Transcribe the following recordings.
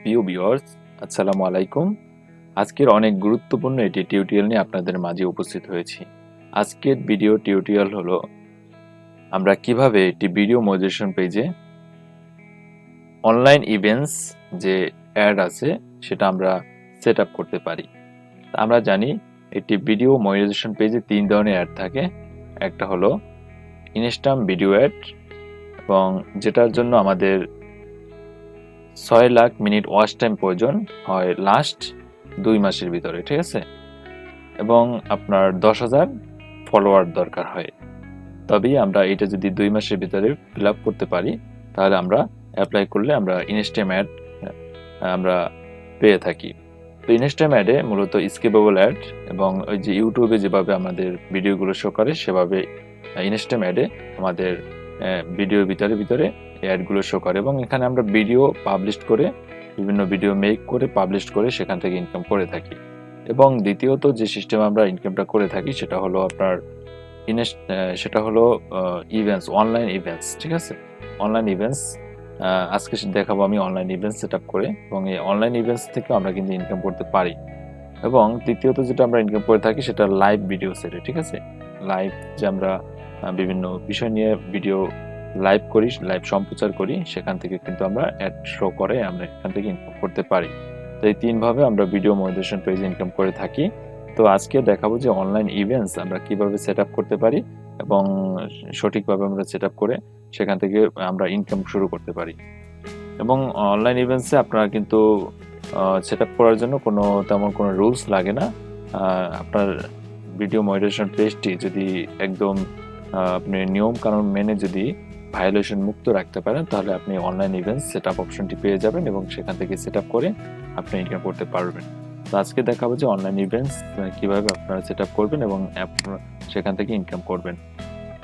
প্রিয় ভিউয়ার্স, আসসালামু আলাইকুম। আজকের অনেক গুরুত্বপূর্ণ একটি টিউটোরিয়াল নিয়ে আপনাদের মাঝে উপস্থিত হয়েছি। আজকের ভিডিও টিউটোরিয়াল হলো আমরা কিভাবে একটি ভিডিও মনিটাইজেশন পেজে অনলাইন ইভেন্টস যে অ্যাড আছে সেটা আমরা সেট আপ করতে পারি। আমরা জানি একটি ভিডিও মনিটাইজেশন পেজে 3 ধরনের অ্যাড থাকে। একটা হলো ইনস্ট্যান্ট ভিডিও অ্যাড, এবং যেটার জন্য আমাদের 6 লাখ মিনিট ওয়াচ টাইম প্রয়োজন হয় লাস্ট 2 মাসের ভিতরে, ঠিক আছে? এবং আপনার 10,000 ফলোয়ার দরকার হয়। তবেই আমরা এটা যদি 2 মাসের ভিতরে ফিল আপ করতে পারি, তাহলে আমরা অ্যাপ্লাই করলে আমরা ইনস্ট্যান্ট অ্যাড আমরা পেয়ে থাকি। তো ইনস্ট্যান্ট অ্যাডে মূলত স্কিপেবল অ্যাড, এবং ওই যে ইউটিউবে যেভাবে আমাদের ভিডিওগুলো শো করে সেভাবে ইনস্ট্যান্ট অ্যাডে আমাদের ভিডিওর ভিতরে অ্যাডগুলো শো করে, এবং এখানে আমরা ভিডিও পাবলিশ করে বিভিন্ন ভিডিও মেক করে পাবলিশ করে সেখান থেকে ইনকাম করে থাকি। এবং দ্বিতীয়ত যে সিস্টেম আমরা ইনকামটা করে থাকি সেটা হলো আপনার সেটা হলো ইভেন্টস, অনলাইন ইভেন্টস, ঠিক আছে? অনলাইন ইভেন্টস আজকে দেখাবো আমি অনলাইন ইভেন্টস সেট আপ করে, এবং এই অনলাইন ইভেন্টস থেকে আমরা কিন্তু ইনকাম করতে পারি। এবং তৃতীয়ত যেটা আমরা ইনকাম করে থাকি সেটা লাইভ ভিডিও সেটে, ঠিক আছে? লাইভ যে আমরা বিভিন্ন বিষয় নিয়ে ভিডিও লাইভ করি, লাইভ সম্প্রচার করি, সেখান থেকে কিন্তু আমরা অ্যাড শো করে আমরা এখান থেকে ইনকাম করতে পারি। তো এই 3 ভাবে আমরা ভিডিও মনিটাইজেশন পেজে ইনকাম করে থাকি। তো আজকে দেখাবো যে অনলাইন ইভেন্টস আমরা কিভাবে সেট আপ করতে পারি, এবং সঠিকভাবে আমরা সেট আপ করে সেখান থেকে আমরা ইনকাম শুরু করতে পারি। এবং অনলাইন ইভেন্টসে আপনারা কিন্তু সেট আপ করার জন্য তেমন কোনো রুলস লাগে না। আপনার ভিডিও মনিটাইজেশন পেজটি যদি একদম আপনি নিয়ম কানুন মেনে যদি ভায়োলেশন মুক্ত রাখতে পারেন, তাহলে আপনি অনলাইন ইভেন্টস সেট আপ অপশনটি পেয়ে যাবেন, এবং সেখান থেকে সেট আপ করে আপনি ইনকাম করতে পারবেন। তো আজকে দেখাবো যে অনলাইন ইভেন্টস কিভাবে আপনারা সেট আপ করবেন এবং সেখান থেকে ইনকাম করবেন।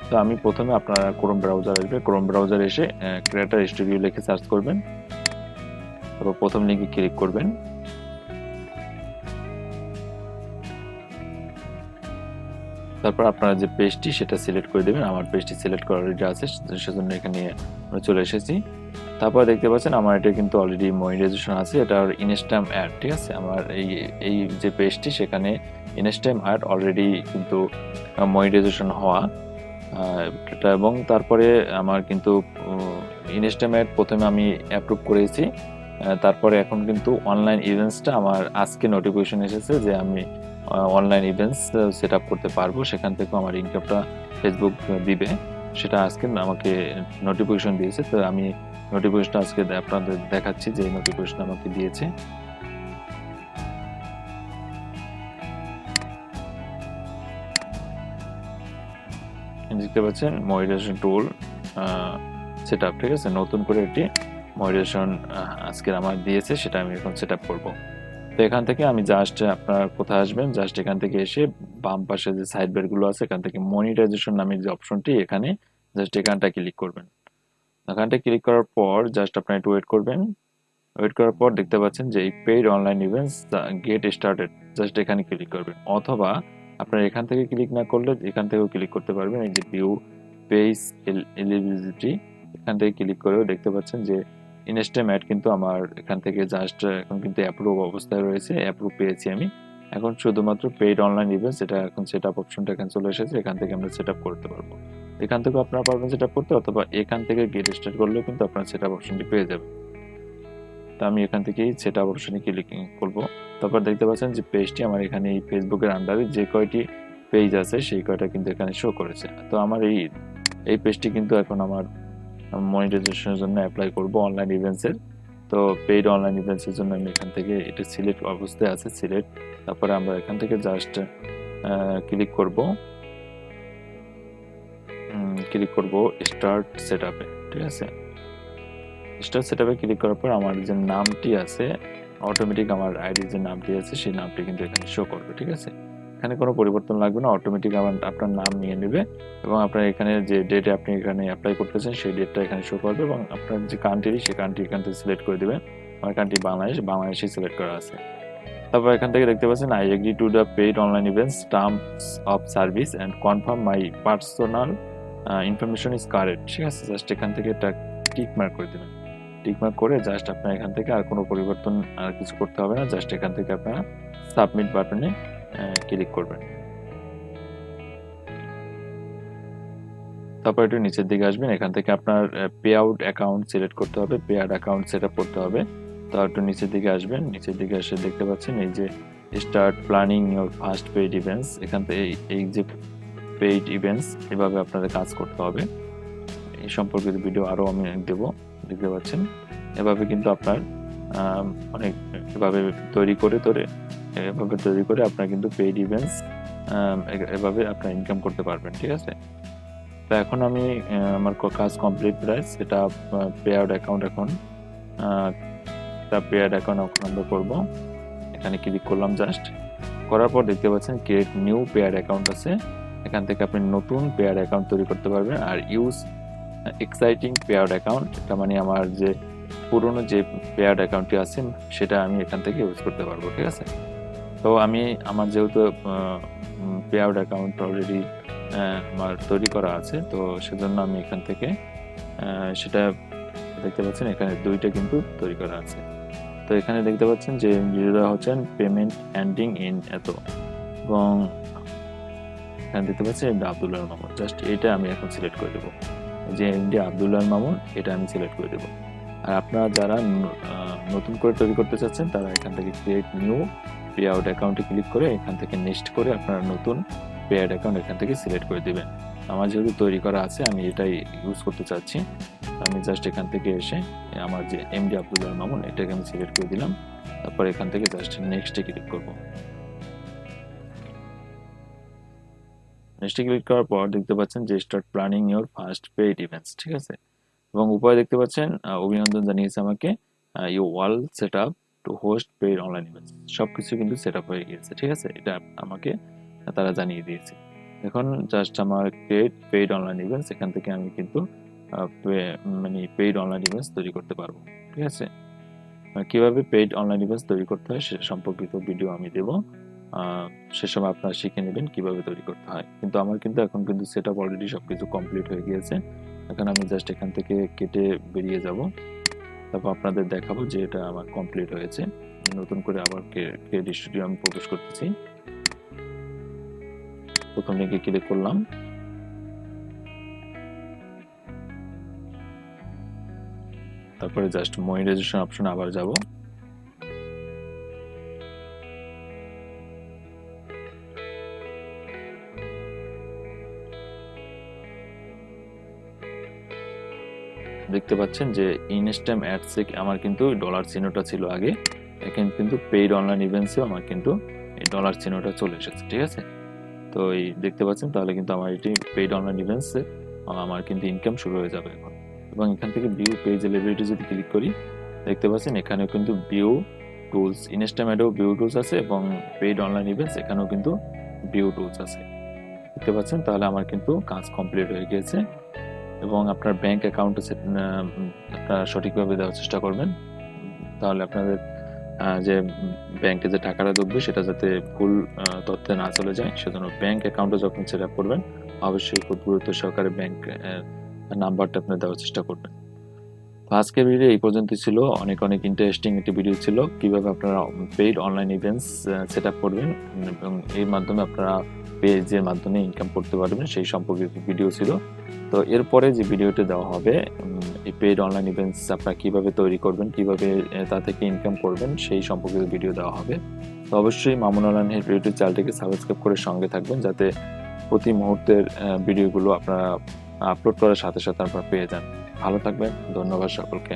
তো আমি প্রথমে আপনারা ক্রোম ব্রাউজার আসবে, ক্রোম ব্রাউজার এসে ক্রিয়েটর স্টুডিও লিখে সার্চ করবেন, তারপর প্রথম লিঙ্কে ক্লিক করবেন। তারপর আপনারা যে পেজটি সেটা সিলেক্ট করে দেবেন। আমার পেজটি সিলেক্ট করা অলরেডি আছে, সেজন্য এখানে আমরা চলে এসেছি। তারপর দেখতে পাচ্ছেন আমার এটা কিন্তু অলরেডি মনিটাইজেশন আছে, এটা ইনস্ট্যান্ট অ্যাড, ঠিক আছে? আমার এই যে পেজটি সেখানে ইনস্ট্যান্ট অ্যাড অলরেডি কিন্তু মনিটাইজেশন হওয়া এটা। এবং তারপরে আমার কিন্তু ইনস্ট্যান্ট অ্যাড প্রথমে আমি অ্যাপ্রুভ করেছি, তারপরে এখন কিন্তু অনলাইন ইভেন্টসটা আমার আজকে নোটিফিকেশন এসেছে যে আমি অনলাইন ইভেন্টস সেট আপ করতে পারবো, সেখান থেকে আমার ইনকামটা ফেসবুক দিবে, সেটা আজকে আমাকে নোটিফিকেশন দিয়েছে। তো আমি নোটিফিকেশনটা আজকে আপনাদের দেখাচ্ছি যে নোটিফিকেশন আমাকে দিয়েছে। দেখতে পাচ্ছেন মনিটাইজেশন টুল সেট আপ, ঠিক আছে? নতুন করে একটি মনিটাইজেশন আজকে আমার দিয়েছে, সেটা আমি এখন সেট আপ করবো। তো এখান থেকে আমি জাস্ট আপনার কোথায় আসবেন, জাস্ট এখান থেকে এসে বাম পাশে যে সাইড বার গুলো আছে এখান থেকে মনিটাইজেশন নামের যে অপশনটি, এখানে জাস্ট এখানটা ক্লিক করবেন। এখানটা ক্লিক করার পর জাস্ট আপনি একটু ওয়েট করবেন। ওয়েট করার পর দেখতে পাচ্ছেন যে এই paid online events get started, just এখানে ক্লিক করবেন। অথবা আপনার এখান থেকে ক্লিক না করলে এখান থেকেও ক্লিক করতে পারবেন। এই যে ভিউ পেজ এলিজিবিলিটি, এখান থেকে ক্লিক করেও দেখতে পাচ্ছেন যে ইনস্ট্যান্ট অ্যাড কিন্তু আমার এখান থেকে জাস্ট এখন কিন্তু অ্যাপ্রুভ অবস্থায় রয়েছে, অ্যাপ্রুভ পেয়েছি আমি। এখন শুধুমাত্র পেইড অনলাইন ইভেন্টস এটা এখন সেট আপ অপশনটা এখানে চলে এসেছে, এখান থেকে আমরা সেট আপ করতে পারবো। এখান থেকেও আপনারা পারবেন সেট আপ করতে, অথবা এখান থেকে গেট স্টার্ট করলেও কিন্তু আপনার সেট আপ অপশনটি পেয়ে যাবেন। তো আমি এখান থেকেই সেট আপ অপশনে ক্লিক করব। তারপর দেখতে পাচ্ছেন যে পেজটি আমার এখানে এই ফেসবুকের আন্ডারে যে কয়টি পেজ আছে সেই কয়টা কিন্তু এখানে শো করেছে। তো আমার এই পেজটি কিন্তু এখন আমার মনিটাইজেশনের জন্য অ্যাপ্লাই করব অনলাইন ইভেন্টসের। তো পেইড অনলাইন ইভেন্টসের জন্য আমি এখান থেকে এটা সিলেক্ট অবস্থায় আছে, সিলেক্ট। তারপরে আমরা এখান থেকে জাস্ট ক্লিক করব স্টার্ট সেট আপে, ঠিক আছে? স্টার্ট সেট আপে ক্লিক করার পর আমার যে নামটি আছে অটোমেটিক, আমার আইডির যে নামটি আছে সেই নামটি কিন্তু এখানে শো করবে, ঠিক আছে? এখানে কোনো পরিবর্তন লাগবে না, অটোমেটিক আপনার নাম নিয়ে নেবে, এবং আপনার এখানে যে ডেটে আপনি এখানে অ্যাপ্লাই করতেছেন সেই ডেটটা এখানে শো করবে, এবং আপনার যে কান্ট্রি সেই কান্ট্রি এখান থেকে সিলেক্ট করে দেবেন। আমার কান্ট্রি বাংলাদেশই সিলেক্ট করা আছে। তারপর এখান থেকে দেখতে পাচ্ছেন I agree to the paid online events terms of service and confirm my personal information is correct, ঠিক আছে? জাস্ট এখান থেকে এটা টিক মার্ক করে দেবেন। টিকমার্ক করে জাস্ট আপনার এখান থেকে আর কোনো পরিবর্তন আর কিছু করতে হবে না, জাস্ট এখান থেকে আপনারা সাবমিট বাটনে ক্লিক করবেন। তারপর একটু নিচের দিকে আসবেন, এখান থেকে আপনার পে আউট অ্যাকাউন্ট সিলেক্ট করতে হবে, pay out account set up করতে হবে। তো একটু নিচের দিকে আসবেন, নিচের দিকে এসে দেখতে পাচ্ছেন এই যে start planning your first paid events, এখান থেকে এই যে পেইড ইভেন্টস এভাবে আপনাদের কাজ করতে হবে। এই সম্পর্কিত ভিডিও আরও আমি দেবো, দেখতে পাচ্ছেন এভাবে কিন্তু আপনার অনেক এভাবে তৈরি করে আপনার কিন্তু পেইড ইভেন্টস এভাবে আপনার ইনকাম করতে পারবেন, ঠিক আছে। তো এখন আমি আমার কাজ কমপ্লিট প্রায়, সেটা পে আউট অ্যাকাউন্ট এখন পে আউট অ্যাকাউন্ট আমরা করবো। এখানে ক্লিক করলাম, জাস্ট করার পর দেখতে পাচ্ছেন create new pay out account আছে, এখান থেকে আপনি নতুন পে আউট অ্যাকাউন্ট তৈরি করতে পারবেন। আর use exciting pay out account, এটা মানে আমার যে পুরনো যে পে আউট অ্যাকাউন্টটি আছে সেটা আমি এখান থেকে ইউজ করতে পারবো, ঠিক আছে। তো আমি আমার যেহেতু পে আউট অ্যাকাউন্ট অলরেডি আমার তৈরি করা আছে, তো সেজন্য আমি এখান থেকে সেটা দেখতে পাচ্ছেন এখানে দুইটা কিন্তু তৈরি করা আছে। তো এখানে দেখতে পাচ্ছেন যে ইউজার হচ্ছেন পেমেন্ট এন্ডিং ইন এত, এবং এখানে দেখতে পাচ্ছেন এটা আব্দুল্লাহ মামুন, জাস্ট এটা আমি এখন সিলেক্ট করে দেবো, যে এমডি আব্দুল্লাহ মামুন এটা আমি সিলেক্ট করে দেবো। আর আপনারা যারা নতুন করে তৈরি করতে চাচ্ছেন তারা এখান থেকে ক্রিয়েট নিউ পে আউট অ্যাকাউন্টে ক্লিক করে এখান থেকে নেক্সট করে আপনারা নতুন পে আউট অ্যাকাউন্ট এখান থেকে সিলেক্ট করে দেবেন। আমার যেহেতু তৈরি করা আছে আমি এটাই ইউজ করতে চাচ্ছি, আমি জাস্ট এখান থেকে এসে আমার যে এমডি আব্দুল্লাহ মামুন এটাকে আমি সিলেক্ট করে দিলাম। তারপর এখান থেকে জাস্ট নেক্সটে ক্লিক করব। নেক্সটে ক্লিক করার পর দেখতে পাচ্ছেন যে start planning your first paid events, ঠিক আছে। এবং উপরে দেখতে পাচ্ছেন অভিনন্দন জানিয়েছে আমাকে you all set up to host paid online events, সবকিছু কিন্তু সেট আপ হয়ে গিয়েছে, ঠিক আছে। এটা আমাকে তারা জানিয়ে দিয়েছে। এখন জাস্ট আমার ক্রিয়েট পেইড অনলাইন ইভেন্টস, এখান থেকে আমি কিন্তু মানে পেইড অনলাইন ইভেন্টস তৈরি করতে পারবো, ঠিক আছে। কিভাবে পেইড অনলাইন ইভেন্টস তৈরি করতে হয় সে সম্পর্কিত ভিডিও আমি দেব, সে সময় আপনারা শিখে নেবেন কিভাবে তৈরি করতে হয়। কিন্তু আমার কিন্তু এখন কিন্তু সেট আপ অলরেডি সবকিছু কমপ্লিট হয়ে গিয়েছে। এখন আমি জাস্ট এখান থেকে কেটে বেরিয়ে যাব, তারপর আপনাদের দেখাবো যে এটা আমার কমপ্লিট হয়েছে। নতুন করে আবার ক্রিয়েট স্টুডিও আমি প্রবেশ করতেছি, প্রথম লিঙ্কে ক্লিক করলাম, তারপরে জাস্ট মনিটাইজেশন অপশন আবার যাব, দেখতে পাচ্ছেন যে ইনস্ট্যাম অ্যাডসে আমার কিন্তু ডলার চিহ্নটা ছিল আগে, এখন কিন্তু পেইড অনলাইন ইভেন্টসেও আমার কিন্তু এই ডলার চিহ্নটা চলে এসেছে, ঠিক আছে। তো এই দেখতে পাচ্ছেন তাহলে কিন্তু আমার এটি পেইড অনলাইন ইভেন্টসে আমার কিন্তু ইনকাম শুরু হয়ে যাবে এখন। এবং এখান থেকে ভিউ পেজ এলিজিবিলিটি যদি ক্লিক করি দেখতে পাচ্ছেন এখানেও কিন্তু ভিউ টুলস, ইনস্টামেটেও ভিউ টুলস আছে এবং পেইড অনলাইন ইভেন্টস এখানেও কিন্তু ভিউ টুলস আছে, দেখতে পাচ্ছেন। তাহলে আমার কিন্তু কাজ কমপ্লিট হয়ে গিয়েছে। এবং আপনার ব্যাংক অ্যাকাউন্টে আপনারা সঠিকভাবে দেওয়ার চেষ্টা করবেন, তাহলে আপনাদের যে ব্যাংকে যে টাকাটা ঢুকবে সেটা যাতে ভুল তথ্যে না চলে যায়, সেজন্য ব্যাংক অ্যাকাউন্টে যখন সেট আপ করবেন অবশ্যই খুব গুরুত্ব সহকারে ব্যাংক নাম্বারটা আপনি দেওয়ার চেষ্টা করবেন। তো আজকের ভিডিও এই পর্যন্ত ছিল, অনেক ইন্টারেস্টিং একটি ভিডিও ছিল কিভাবে আপনারা paid online events set up করবেন এবং এর মাধ্যমে আপনারা পেজের মাধ্যমে ইনকাম করতে পারবেন সেই সম্পর্কে ভিডিও ছিল। তো এরপরে যে ভিডিওটি দেওয়া হবে এই পেইড অনলাইন ইভেন্টস আপনারা কিভাবে তৈরি করবেন, কিভাবে তা থেকে ইনকাম করবেন সেই সম্পর্কিত ভিডিও দেওয়া হবে। তো অবশ্যই মামুন অনলাইন হেল্প ইউটিউব চ্যানেলটিকে সাবস্ক্রাইব করে সঙ্গে থাকবেন, যাতে প্রতি মুহূর্তের ভিডিওগুলো আপনারা আপলোড করার সাথে সাথে আপনারা পেয়ে যান। ভালো থাকবেন, ধন্যবাদ সকলকে।